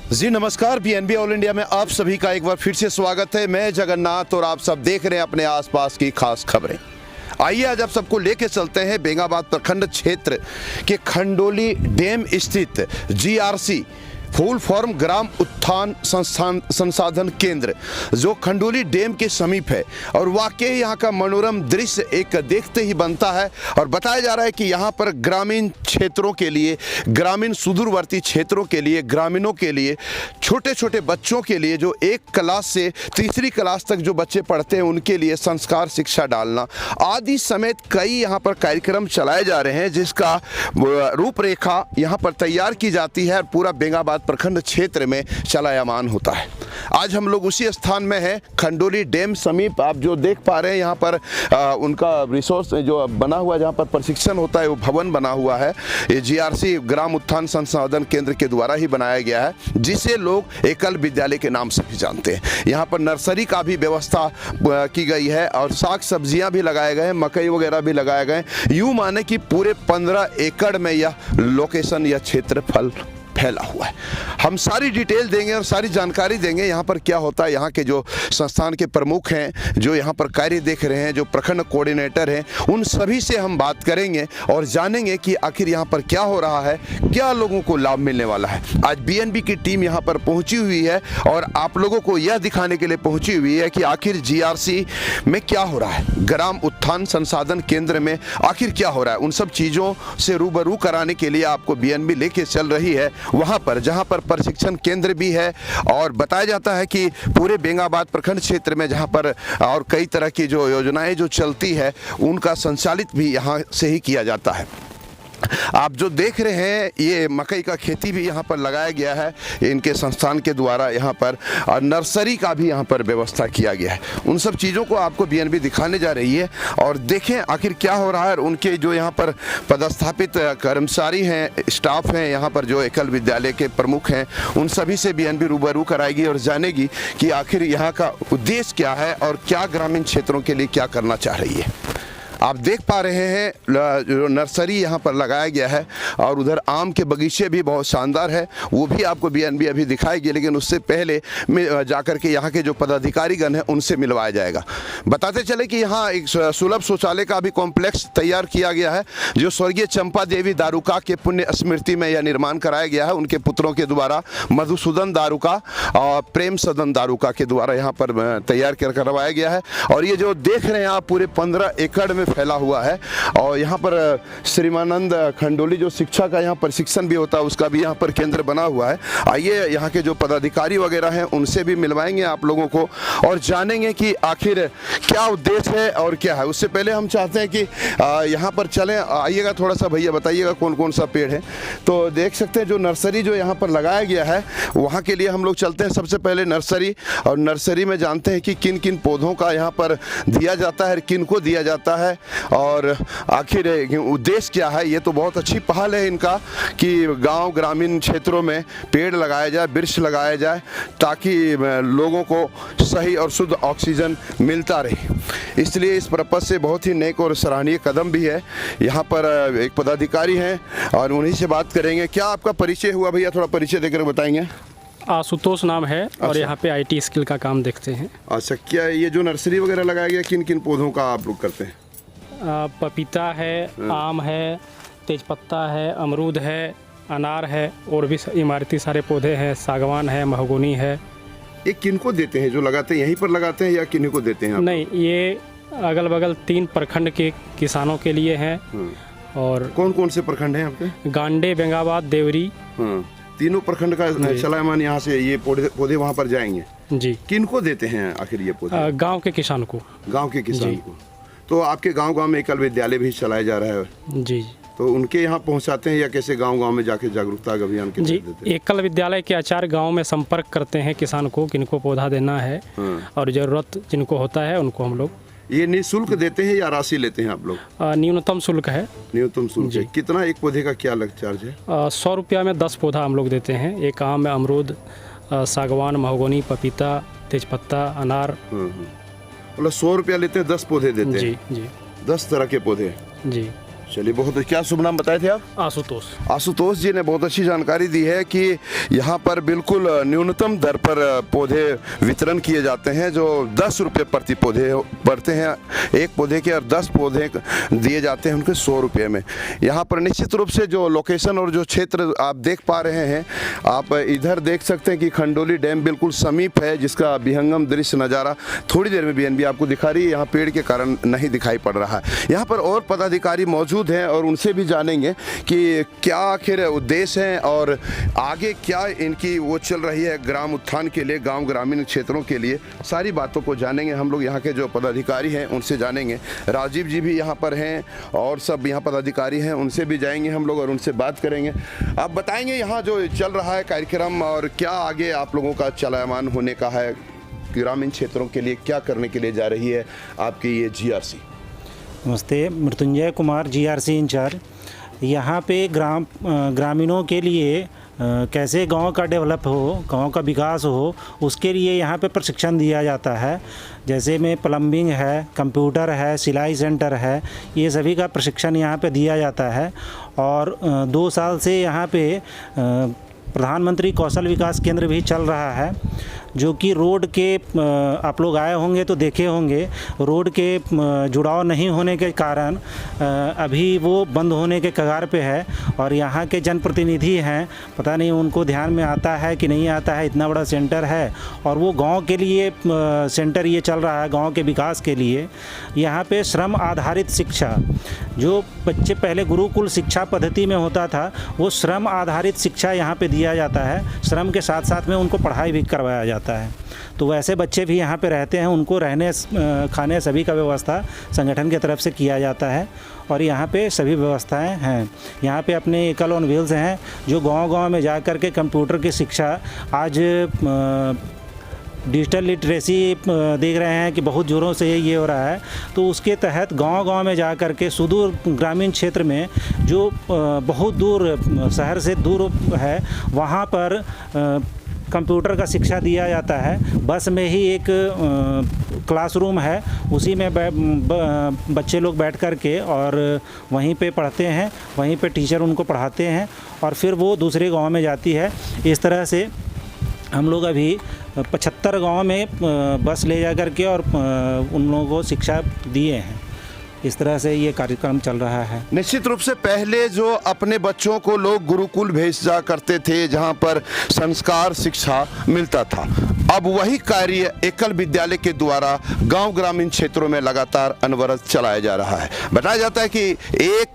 जी नमस्कार, BNB all India में आप सभी का एक बार फिर से स्वागत है। मैं जगन्नाथ और आप सब देख रहे हैं अपने आसपास की खास खबरें। आइए आज आप सबको लेके चलते हैं बेंगाबाद प्रखंड क्षेत्र के खंडोली डैम स्थित जीआरसी फुल फॉर्म ग्राम उत्थान संसाधन केंद्र जो खंडोली डैम के समीप है। और वाकई यहाँ का मनोरम दृश्य एक देखते ही बनता है। और बताया जा रहा है कि यहाँ पर ग्रामीण क्षेत्रों के लिए, ग्रामीण सुदूरवर्ती क्षेत्रों के लिए, ग्रामीणों के लिए, छोटे छोटे बच्चों के लिए जो 1 क्लास से तीसरी क्लास तक जो बच्चे पढ़ते हैं उनके लिए संस्कार शिक्षा डालना आदि समेत कई यहाँ पर कार्यक्रम चलाए जा रहे हैं, जिसका रूपरेखा यहाँ पर तैयार की जाती है और पूरा बेंगाबाद प्रखंड क्षेत्र में चलायमान होता है। आज हम लोग उसी स्थान में हैं, खंडोली डैम समीप। आप जो देख पा रहे हैं यहाँ पर उनका रिसोर्स जो बना हुआ है, जहाँ पर प्रशिक्षण होता है, वो भवन बना हुआ है। ये जीआरसी ग्राम उत्थान संसाधन केंद्र के द्वारा ही बनाया गया है, जिसे लोग एकल विद्यालय के नाम से भी जानते हैं। यहाँ पर नर्सरी का भी व्यवस्था की गई है और साग सब्जियाँ भी लगाए गए हैं, मकई वगैरह भी लगाए गए हैं। यूँ माने कि पूरे 15 एकड़ में यह लोकेशन या क्षेत्रफल फैला हुआ है। हम सारी डिटेल देंगे और सारी जानकारी देंगे यहाँ पर क्या होता है। यहाँ के जो संस्थान के प्रमुख हैं, जो यहाँ पर कार्य देख रहे हैं, जो प्रखंड कोऑर्डिनेटर हैं, उन सभी से हम बात करेंगे और जानेंगे कि आखिर यहाँ पर क्या हो रहा है, क्या लोगों को लाभ मिलने वाला है। आज बीएनबी की टीम यहाँ पर पहुँची हुई है और आप लोगों को यह दिखाने के लिए पहुँची हुई है कि आखिर जीआरसी में क्या हो रहा है, ग्राम उत्थान संसाधन केंद्र में आखिर क्या हो रहा है। उन सब चीज़ों से रूबरू कराने के लिए आपको बीएनबी लेके चल रही है वहाँ पर, जहाँ पर प्रशिक्षण केंद्र भी है। और बताया जाता है कि पूरे बेंगाबाद प्रखंड क्षेत्र में जहाँ पर और कई तरह की जो योजनाएं जो चलती है उनका संचालित भी यहाँ से ही किया जाता है। आप जो देख रहे हैं ये मकई का खेती भी यहाँ पर लगाया गया है इनके संस्थान के द्वारा। यहाँ पर और नर्सरी का भी यहाँ पर व्यवस्था किया गया है। उन सब चीज़ों को आपको बीएनबी दिखाने जा रही है और देखें आखिर क्या हो रहा है। और उनके जो यहाँ पर पदस्थापित कर्मचारी हैं, स्टाफ हैं, यहाँ पर जो एकल विद्यालय के प्रमुख हैं, उन सभी से बीएनबी रूबरू कराएगी और जानेगी कि आखिर यहाँ का उद्देश्य क्या है और क्या ग्रामीण क्षेत्रों के लिए क्या करना चाह रही है। आप देख पा रहे हैं जो नर्सरी यहाँ पर लगाया गया है और उधर आम के बगीचे भी बहुत शानदार है, वो भी आपको बीएनबी अभी दिखाएगी। लेकिन उससे पहले जाकर के यहाँ के जो पदाधिकारीगण हैं उनसे मिलवाया जाएगा। बताते चले कि यहाँ एक सुलभ शौचालय का भी कॉम्प्लेक्स तैयार किया गया है, जो स्वर्गीय चंपा देवी दारुका के पुण्य स्मृति में यह निर्माण कराया गया है। उनके पुत्रों के द्वारा मधुसूदन दारुका और प्रेम सदन दारुका के द्वारा यहाँ पर तैयार करवाया गया है। और ये जो देख रहे हैं आप पूरे 15 एकड़ में फैला हुआ है। और यहाँ पर श्रीमानंद खंडोली जो शिक्षा का यहाँ प्रशिक्षण भी होता है उसका भी यहाँ पर केंद्र बना हुआ है। आइए यहाँ के जो पदाधिकारी वगैरह हैं उनसे भी मिलवाएंगे आप लोगों को और जानेंगे कि आखिर क्या उद्देश्य है और क्या है। उससे पहले हम चाहते हैं कि यहाँ पर चलें, आइएगा थोड़ा सा, भैया बताइएगा कौन कौन सा पेड़ है। तो देख सकते हैं जो नर्सरी जो यहाँ पर लगाया गया है वहाँ के लिए हम लोग चलते हैं। सबसे पहले नर्सरी, और नर्सरी में जानते हैं कि किन किन पौधों का यहाँ पर दिया जाता है, किन को दिया जाता है और आखिर उद्देश्य क्या है। ये तो बहुत अच्छी पहल है इनका कि गांव ग्रामीण क्षेत्रों में पेड़ लगाया जाए, वृक्ष लगाया जाए, ताकि लोगों को सही और शुद्ध ऑक्सीजन मिलता रहे। इसलिए इस पर्पज से बहुत ही नेक और सराहनीय कदम भी है। यहाँ पर एक पदाधिकारी हैं और उन्हीं से बात करेंगे। क्या आपका परिचय हुआ भैया, थोड़ा परिचय देकर बताएंगे। आशुतोष नाम है। और अच्छा। यहाँ पे आईटी स्किल का काम देखते हैं। अच्छा, क्या ये जो नर्सरी वगैरह लगाया गया किन किन पौधों का आप लोग करते हैं? पपीता है, आम है, तेजपत्ता है, अमरूद है, अनार है और भी इमारती सारे पौधे हैं, सागवान है, महोगनी है। ये किनको देते हैं जो लगाते हैं, यहीं पर लगाते हैं या किन्हीं को देते हैं आप? नहीं, ये अगल बगल 3 प्रखंड के किसानों के लिए हैं। और कौन कौन से प्रखंड हैं आपके? गांडे, बेंगाबाद, देवरी। तीनों प्रखंड का चलायमान यहाँ से ये पौधे वहाँ पर जाएंगे जी। किनको देते हैं आखिर ये पौधे? गांव के किसान को। गांव के किसान को। तो आपके गांव में एकल विद्यालय भी चलाया जा रहा है जी। तो उनके यहाँ पहुँचाते हैं या कैसे गांव में जाके जागरूकता अभियान के जी? देते हैं? एकल विद्यालय के आचार्य गांव में संपर्क करते हैं किसान को, किनको पौधा देना है और ज़रूरत जिनको होता है उनको हम लोग। ये निःशुल्क देते हैं या राशि लेते हैं आप लोग? न्यूनतम शुल्क है। न्यूनतम शुल्क है। कितना एक पौधे का क्या चार्ज है? 100 रुपया में 10 पौधा हम लोग देते हैं। एक आम में अमरूद, सागवान, महोगनी, पपीता, तेजपत्ता, अनार। मतलब 100 रुपया लेते हैं, 10 पौधे देते हैं? जी जी। 10 तरह के पौधे जी। चलिए, बहुत क्या शुभ नाम बताए थे आप? आशुतोष। आशुतोष जी ने बहुत अच्छी जानकारी दी है कि यहाँ पर बिल्कुल न्यूनतम दर पर पौधे वितरण किए जाते हैं, जो 10 रुपये प्रति पौधे पड़ते हैं एक पौधे के, और 10 पौधे दिए जाते हैं उनके 100 रुपये में। यहाँ पर निश्चित रूप से जो लोकेशन और जो क्षेत्र आप देख पा रहे हैं, आप इधर देख सकते हैं कि खंडोली डैम बिल्कुल समीप है, जिसका विहंगम दृश्य नज़ारा थोड़ी देर में बीएनबी आपको दिखा रही है। यहाँ पेड़ के कारण नहीं दिखाई पड़ रहा है। यहाँ पर और पदाधिकारी मौजूद हैं और उनसे भी जानेंगे कि क्या आखिर उद्देश्य है और आगे क्या इनकी वो चल रही है ग्राम उत्थान के लिए, गांव ग्रामीण क्षेत्रों के लिए। सारी बातों को जानेंगे हम लोग, यहाँ के जो पदाधिकारी हैं उनसे जानेंगे। राजीव जी भी यहाँ पर हैं और सब यहाँ पदाधिकारी हैं, उनसे भी जाएंगे हम लोग और उनसे बात करेंगे। आप बताएंगे यहाँ जो चल रहा है कार्यक्रम और क्या आगे आप लोगों का चलायमान होने का है, ग्रामीण क्षेत्रों के लिए क्या करने के लिए जा रही है आपकी ये जीआरसी? नमस्ते, मृत्युंजय कुमार, जीआरसी इंचार्ज। यहाँ पे ग्रामीणों के लिए कैसे गांव का डेवलप हो, गांव का विकास हो, उसके लिए यहाँ पे प्रशिक्षण दिया जाता है। जैसे में प्लम्बिंग है, कंप्यूटर है, सिलाई सेंटर है, ये सभी का प्रशिक्षण यहाँ पे दिया जाता है। और 2 साल से यहाँ पे प्रधानमंत्री कौशल विकास केंद्र भी चल रहा है, जो कि रोड के आप लोग आए होंगे तो देखे होंगे, रोड के जुड़ाव नहीं होने के कारण अभी वो बंद होने के कगार पे है। और यहाँ के जनप्रतिनिधि हैं, पता नहीं उनको ध्यान में आता है कि नहीं आता है। इतना बड़ा सेंटर है और वो गांव के लिए सेंटर ये चल रहा है, गांव के विकास के लिए। यहाँ पे श्रम आधारित शिक्षा, जो बच्चे पहले गुरुकुल शिक्षा पद्धति में होता था, वो श्रम आधारित शिक्षा यहाँ पे दिया जाता है। श्रम के साथ साथ में उनको पढ़ाई भी करवाया जाता है। तो वैसे बच्चे भी यहाँ पे रहते हैं, उनको रहने खाने सभी का व्यवस्था संगठन की तरफ से किया जाता है। और यहाँ पे सभी व्यवस्थाएं हैं। यहाँ पे अपने एकल ऑन व्हील्स हैं, जो गांव-गांव में जा कर के कंप्यूटर की शिक्षा, आज डिजिटल लिटरेसी देख रहे हैं कि बहुत ज़ोरों से ये हो रहा है। तो उसके तहत गांव-गांव में जा कर के सुदूर ग्रामीण क्षेत्र में, जो बहुत दूर शहर से दूर है, वहाँ पर कंप्यूटर का शिक्षा दिया जाता है। बस में ही एक क्लासरूम है, उसी में बच्चे लोग बैठ कर के और वहीं पे पढ़ते हैं, वहीं पे टीचर उनको पढ़ाते हैं और फिर वो दूसरे गांव में जाती है। इस तरह से हम लोग अभी 75 गांव में बस ले जा कर के और उन लोगों को शिक्षा दिए हैं। इस तरह से ये कार्यक्रम चल रहा है। निश्चित रूप से पहले जो अपने बच्चों को लोग गुरुकुल भेजा करते थे, जहां पर संस्कार शिक्षा मिलता था, अब वही कार्य एकल विद्यालय के द्वारा गांव ग्रामीण क्षेत्रों में लगातार अनवरत चलाया जा रहा है। बताया जाता है कि एक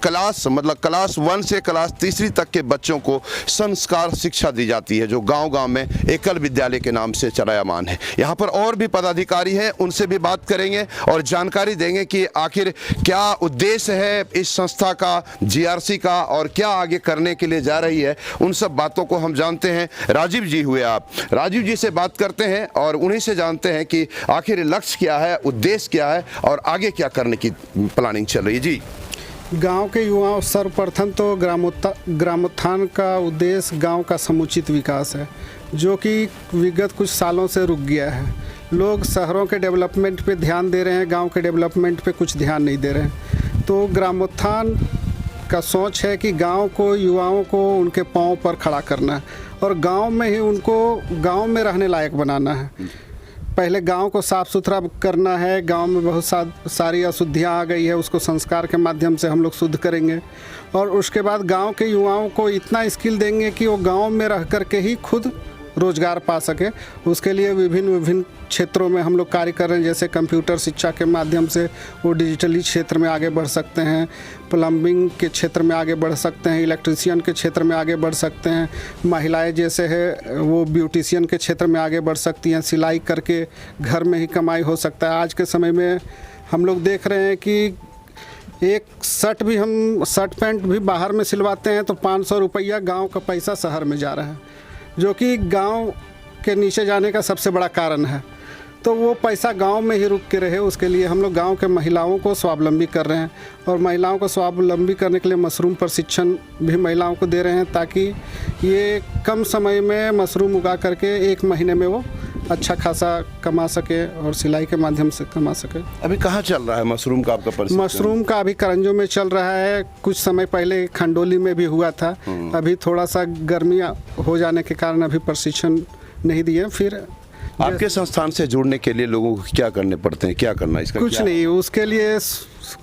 क्लास मतलब क्लास 1 से क्लास 3 तक के बच्चों को संस्कार शिक्षा दी जाती है, जो गांव-गांव में एकल विद्यालय के नाम से चलायमान है। यहाँ पर और भी पदाधिकारी हैं, उनसे भी बात करेंगे और जानकारी देंगे कि आखिर क्या उद्देश्य है इस संस्था का, जीआरसी का, और क्या आगे करने के लिए जा रही है। उन सब बातों को हम जानते हैं। राजीव जी हुए आप, राजीव जी से बात करते हैं और उन्हीं से जानते हैं कि आखिर लक्ष्य क्या है, उद्देश्य क्या है और आगे क्या करने की प्लानिंग चल रही है। जी, गांव के युवाओं, सर्वप्रथम तो ग्रामोत्थान का उद्देश्य गांव का समुचित विकास है, जो कि विगत कुछ सालों से रुक गया है। लोग शहरों के डेवलपमेंट पे ध्यान दे रहे हैं, गांव के डेवलपमेंट पे कुछ ध्यान नहीं दे रहे हैं। तो ग्रामोत्थान का सोच है कि गांव को, युवाओं को उनके पांव पर खड़ा करना है और गांव में ही उनको गांव में रहने लायक बनाना है। पहले गांव को साफ़ सुथरा करना है। गांव में बहुत सारी अशुद्धियाँ आ गई है, उसको संस्कार के माध्यम से हम लोग शुद्ध करेंगे। और उसके बाद गांव के युवाओं को इतना स्किल देंगे कि वो गांव में रह कर के ही खुद रोज़गार पा सके। उसके लिए विभिन्न क्षेत्रों में हम लोग कार्य कर रहे हैं। जैसे कंप्यूटर शिक्षा के माध्यम से वो डिजिटली क्षेत्र में आगे बढ़ सकते हैं, प्लम्बिंग के क्षेत्र में आगे बढ़ सकते हैं, इलेक्ट्रीशियन के क्षेत्र में आगे बढ़ सकते हैं, महिलाएं जैसे है वो ब्यूटिशियन के क्षेत्र में आगे बढ़ सकती हैं, सिलाई करके घर में ही कमाई हो सकता है। आज के समय में हम लोग देख रहे हैं कि एक शर्ट पैंट भी बाहर में सिलवाते हैं तो 500 रुपया गाँव का पैसा शहर में जा रहा है, जो कि गांव के नीचे जाने का सबसे बड़ा कारण है। तो वो पैसा गांव में ही रुक के रहे, उसके लिए हम लोग गांव के महिलाओं को स्वावलंबी कर रहे हैं और महिलाओं को स्वावलंबी करने के लिए मशरूम प्रशिक्षण भी महिलाओं को दे रहे हैं, ताकि ये कम समय में मशरूम उगा करके 1 महीने में वो अच्छा खासा कमा सके और सिलाई के माध्यम से कमा सके। अभी कहाँ चल रहा है मशरूम का आपका प्रशिक्षण? मशरूम का अभी करंजो में चल रहा है, कुछ समय पहले खंडोली में भी हुआ था। अभी थोड़ा सा गर्मी हो जाने के कारण अभी प्रशिक्षण नहीं दिए। फिर आपके संस्थान से जुड़ने के लिए लोगों को क्या करने पड़ते हैं, क्या करना है इसका? कुछ क्या? नहीं, उसके लिए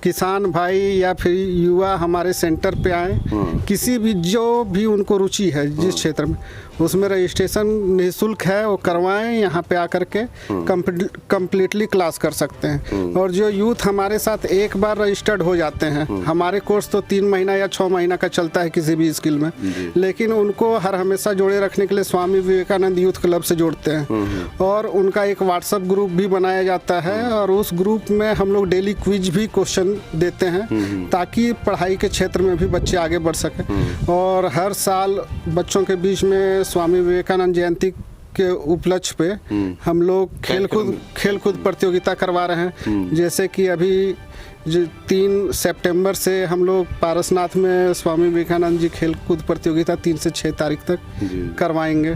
किसान भाई या फिर युवा हमारे सेंटर पे आए, किसी भी जो भी उनको रुचि है जिस क्षेत्र में, उसमें रजिस्ट्रेशन निःशुल्क है, वो करवाएं। यहाँ पे आकर के कम्प्लीटली क्लास कर सकते हैं। और जो यूथ हमारे साथ एक बार रजिस्टर्ड हो जाते हैं, हमारे कोर्स तो 3 महीना या 6 महीना का चलता है किसी भी स्किल में, लेकिन उनको हर हमेशा जोड़े रखने के लिए स्वामी विवेकानंद यूथ क्लब से जोड़ते हैं। और उनका एक व्हाट्सएप ग्रुप भी बनाया जाता है और उस ग्रुप में हम लोग डेली क्विज भी क्वेश्चन देते हैं, ताकि पढ़ाई के क्षेत्र में भी बच्चे आगे बढ़ सकें। और हर साल बच्चों के बीच में स्वामी विवेकानंद जयंती के उपलक्ष्य पे हम लोग खेलकूद प्रतियोगिता करवा रहे हैं। जैसे कि अभी 3 सितंबर से हम लोग पारसनाथ में स्वामी विवेकानंद जी खेलकूद प्रतियोगिता 3 से 6 तारीख तक करवाएंगे।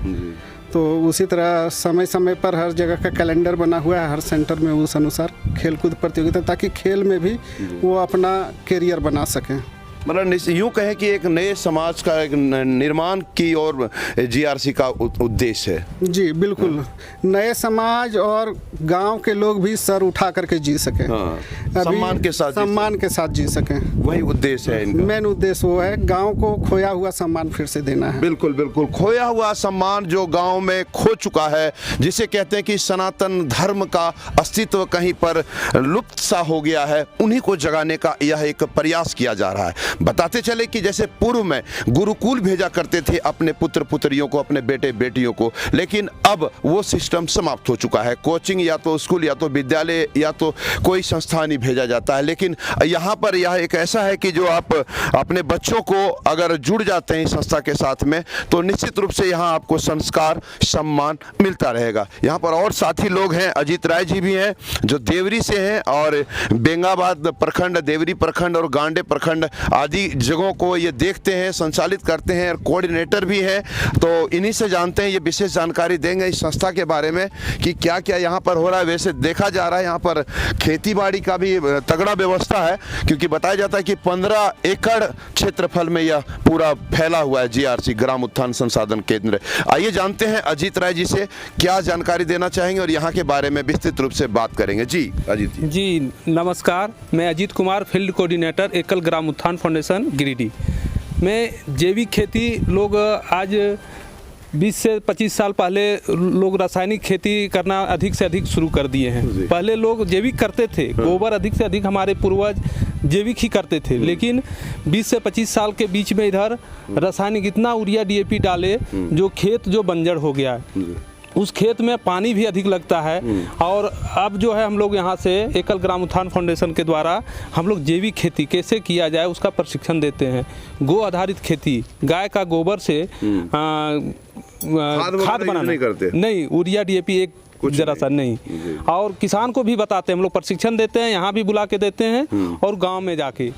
तो उसी तरह समय समय पर हर जगह का कैलेंडर बना हुआ है हर सेंटर में, उस अनुसार खेलकूद प्रतियोगिता, ताकि खेल में भी वो अपना करियर बना सकें। मतलब यूँ कहें कि एक नए समाज का एक निर्माण की और जीआरसी का उद्देश्य है। जी बिल्कुल, नए समाज और गांव के लोग भी सर उठा करके जी सकें। सम्मान के साथ जी सकें, वही उद्देश्य है इनका। मेन उद्देश्य वो है, गांव को खोया हुआ सम्मान फिर से देना है। बिल्कुल बिल्कुल, खोया हुआ सम्मान जो गांव में खो चुका है, जिसे कहते हैं कि सनातन धर्म का अस्तित्व कहीं पर लुप्त सा हो गया है, उन्हीं को जगाने का यह एक प्रयास किया जा रहा है। बताते चले कि जैसे पूर्व में गुरुकुल भेजा करते थे अपने पुत्र पुत्रियों को, अपने बेटे बेटियों को, लेकिन अब वो सिस्टम समाप्त हो चुका है। कोचिंग या तो स्कूल या तो विद्यालय या तो कोई संस्थान ही भेजा जाता है। लेकिन यहाँ पर यह एक ऐसा है कि जो आप अपने बच्चों को अगर जुड़ जाते हैं इस संस्था के साथ में, तो निश्चित रूप से यहाँ आपको संस्कार सम्मान मिलता रहेगा। यहाँ पर और साथी लोग हैं, अजीत राय जी भी हैं जो देवरी से हैं और बेंगाबाद प्रखंड, देवरी प्रखंड और गांडे प्रखंड आदि जगहों को ये देखते हैं, संचालित करते हैं और कोऑर्डिनेटर भी हैं। तो इन्हीं से जानते हैं, ये विशेष जानकारी देंगे इस संस्था के बारे में कि क्या क्या यहाँ पर हो रहा है। वैसे देखा जा रहा है यहाँ पर खेती बाड़ी का भी तगड़ा व्यवस्था है, क्योंकि बताया जाता है कि 15 एकड़ क्षेत्रफल में यह पूरा फैला हुआ है जीआरसी ग्राम उत्थान संसाधन केंद्र। आइए जानते हैं अजीत राय जी से क्या जानकारी देना चाहेंगे और यहाँ के बारे में विस्तृत रूप से बात करेंगे। जी अजीत जी नमस्कार, मैं अजीत कुमार, फील्ड कोऑर्डिनेटर एकल ग्राम उत्थान फाउंडेशन गिरिडीह। मैं जैविक खेती, लोग आज 20 से 25 साल पहले लोग रासायनिक खेती करना अधिक से अधिक शुरू कर दिए हैं। पहले लोग जैविक करते थे, गोबर अधिक से अधिक हमारे पूर्वज जैविक ही करते थे, लेकिन 20 से 25 साल के बीच में इधर रासायनिक इतना यूरिया डीएपी डाले जो खेत जो बंजर हो गया है, उस खेत में पानी भी अधिक लगता है। और अब जो है हम लोग यहाँ से एकल ग्राम उत्थान फाउंडेशन के द्वारा हम लोग जैविक खेती कैसे किया जाए उसका प्रशिक्षण देते हैं। गो आधारित खेती, गाय का गोबर से खाद बनाना नहीं, यूरिया डीएपी एक जरा सा नहीं। और किसान को भी बताते हैं, हम लोग प्रशिक्षण देते हैं, यहाँ भी बुला के देते हैं और गाँव में जाके।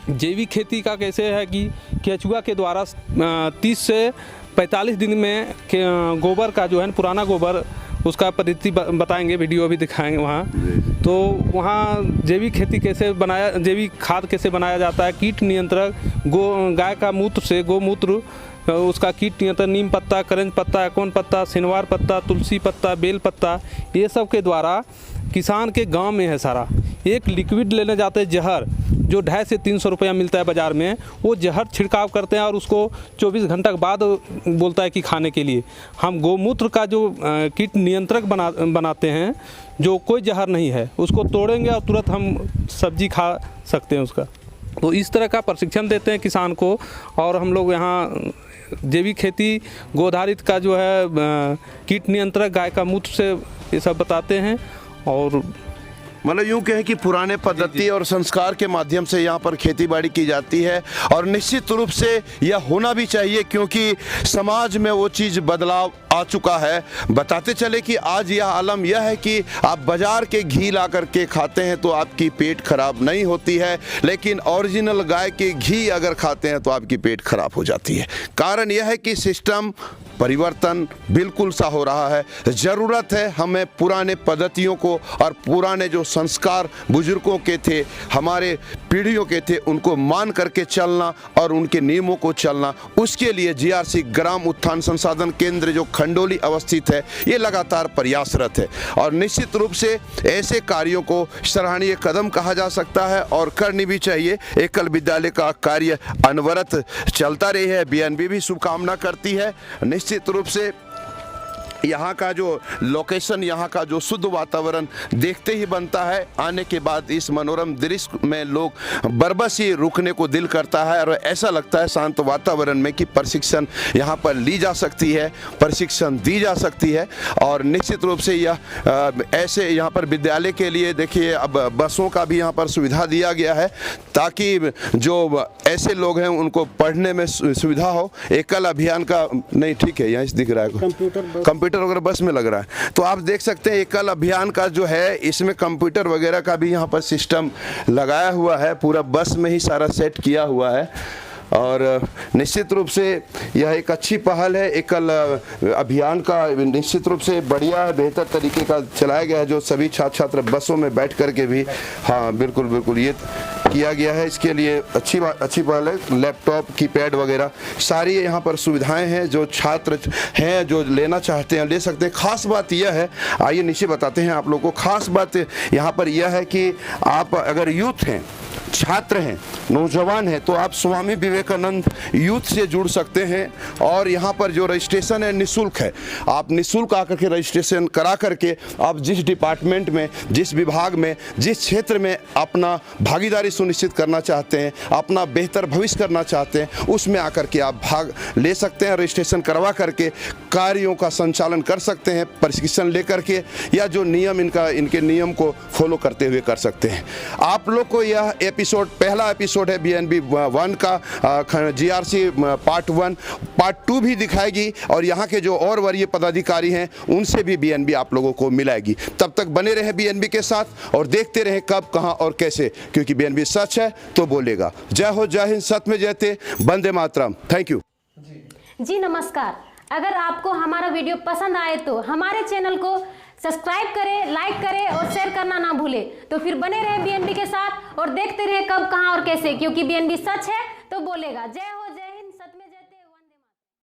जैविक खेती का कैसे है कि केचुआ के द्वारा 30 से 45 दिन में गोबर का जो है पुराना गोबर, उसका पद्धति बताएंगे, वीडियो भी दिखाएंगे वहाँ। तो वहाँ जैविक खेती कैसे बनाया, जैविक खाद कैसे बनाया जाता है, कीट नियंत्रक, गाय का मूत्र से, गोमूत्र, उसका कीट नियंत्रण, नीम पत्ता, करंज पत्ता, अकोन पत्ता, सिनवार पत्ता, तुलसी पत्ता, बेल पत्ता, ये सब के द्वारा किसान के गांव में है सारा। एक लिक्विड लेने जाते हैं जहर, जो 250 से 300 रुपया मिलता है बाज़ार में, वो जहर छिड़काव करते हैं और उसको 24 घंटा के बाद बोलता है कि खाने के लिए। हम गोमूत्र का जो कीट नियंत्रक बनाते हैं, जो कोई जहर नहीं है, उसको तोड़ेंगे और तुरंत हम सब्जी खा सकते हैं उसका। तो इस तरह का प्रशिक्षण देते हैं किसान को। और हम लोग यहाँ जैविक खेती, गोधारित का जो है कीट नियंत्रक, गाय का मूत्र से, ये सब बताते हैं। और मतलब यूँ कहें कि पुराने पद्धति और संस्कार के माध्यम से यहाँ पर खेती बाड़ी की जाती है और निश्चित रूप से यह होना भी चाहिए, क्योंकि समाज में वो चीज़ बदलाव आ चुका है। बताते चले कि आज यह आलम यह है कि आप बाजार के घी ला करके खाते हैं तो आपकी पेट खराब नहीं होती है, लेकिन ओरिजिनल गाय के घी अगर खाते हैं तो आपकी पेट खराब हो जाती है। कारण यह है कि सिस्टम परिवर्तन बिल्कुल सा हो रहा है। ज़रूरत है हमें पुराने पद्धतियों को और पुराने जो संस्कार बुजुर्गों के थे, हमारे पीढ़ियों के थे, उनको मान करके चलना और उनके नियमों को चलना। उसके लिए जीआरसी ग्राम उत्थान संसाधन केंद्र जो खंडोली अवस्थित है, ये लगातार प्रयासरत है और निश्चित रूप से ऐसे कार्यों को सराहनीय कदम कहा जा सकता है और करनी भी चाहिए। एकल विद्यालय का कार्य अनवरत चलता रही है। बीएनबी भी शुभकामना करती है। निश्चित रूप से यहाँ का जो लोकेशन, यहाँ का जो शुद्ध वातावरण देखते ही बनता है। आने के बाद इस मनोरम दृश्य में लोग बरबस ही रुकने को दिल करता है और ऐसा लगता है शांत वातावरण में कि प्रशिक्षण यहाँ पर ली जा सकती है, प्रशिक्षण दी जा सकती है। और निश्चित रूप से यह ऐसे यहाँ पर विद्यालय के लिए देखिए अब बसों का भी यहाँ पर सुविधा दिया गया है ताकि जो ऐसे लोग हैं उनको पढ़ने में सुविधा हो। एकल अभियान का नहीं, ठीक है, यहाँ दिख रहा है कंप्यूटर वगैरह बस में लग रहा है। तो आप देख सकते हैं एकल अभियान का जो है इसमें कंप्यूटर वगैरह का भी यहाँ पर सिस्टम लगाया हुआ है। पूरा बस में ही सारा सेट किया हुआ है और निश्चित रूप से यह एक अच्छी पहल है। एकल अभियान का निश्चित रूप से बढ़िया बेहतर तरीके का चलाया गया है जो सभी छात्र छात्र बसों में बैठ करके भी, हाँ बिल्कुल बिल्कुल ये किया गया है। इसके लिए अच्छी पहल है। लैपटॉप, कीपैड वगैरह सारी यहाँ पर सुविधाएं हैं। जो छात्र हैं जो लेना चाहते हैं ले सकते हैं। खास बात यह है, आइए नीचे बताते हैं आप लोगों को। खास बात यहाँ पर यह है कि आप अगर यूथ हैं, छात्र हैं, नौजवान हैं तो आप स्वामी विवेकानंद यूथ से जुड़ सकते हैं और यहाँ पर जो रजिस्ट्रेशन है निःशुल्क है। आप निःशुल्क आकर के रजिस्ट्रेशन करा करके आप जिस डिपार्टमेंट में, जिस विभाग में, जिस क्षेत्र में अपना भागीदारी सुनिश्चित करना चाहते हैं, अपना बेहतर भविष्य करना चाहते हैं, उसमें आकर के आप भाग ले सकते हैं। रजिस्ट्रेशन करवा करके कार्यों का संचालन कर सकते हैं प्रशिक्षण लेकर के, या जो नियम इनके नियम को फॉलो करते हुए कर सकते हैं। आप लोग को यह पहला एपिसोड है बीएनबी 1 का। जीआरसी पार्ट 1, पार्ट 2 भी दिखाएगी और यहाँ के जो और वरीय पदाधिकारी हैं उनसे भी बीएनबी आप लोगों को मिलाएगी। तब तक बने रहे बीएनबी के साथ और देखते रहे कब, कहां और कैसे, क्योंकि बीएनबी सच है तो बोलेगा। जय हो, जय हिंद, सत्य में जयते, वंदे मातरम। थैंक यू जी। नमस्कार। अगर आपको हमारा वीडियो पसंद आए तो हमारे चैनल को सब्सक्राइब करें, लाइक करें और शेयर करना ना भूलें। तो फिर बने रहे बीएनबी के साथ और देखते रहे कब, कहां और कैसे, क्योंकि बीएनबी सच है तो बोलेगा। जय हो।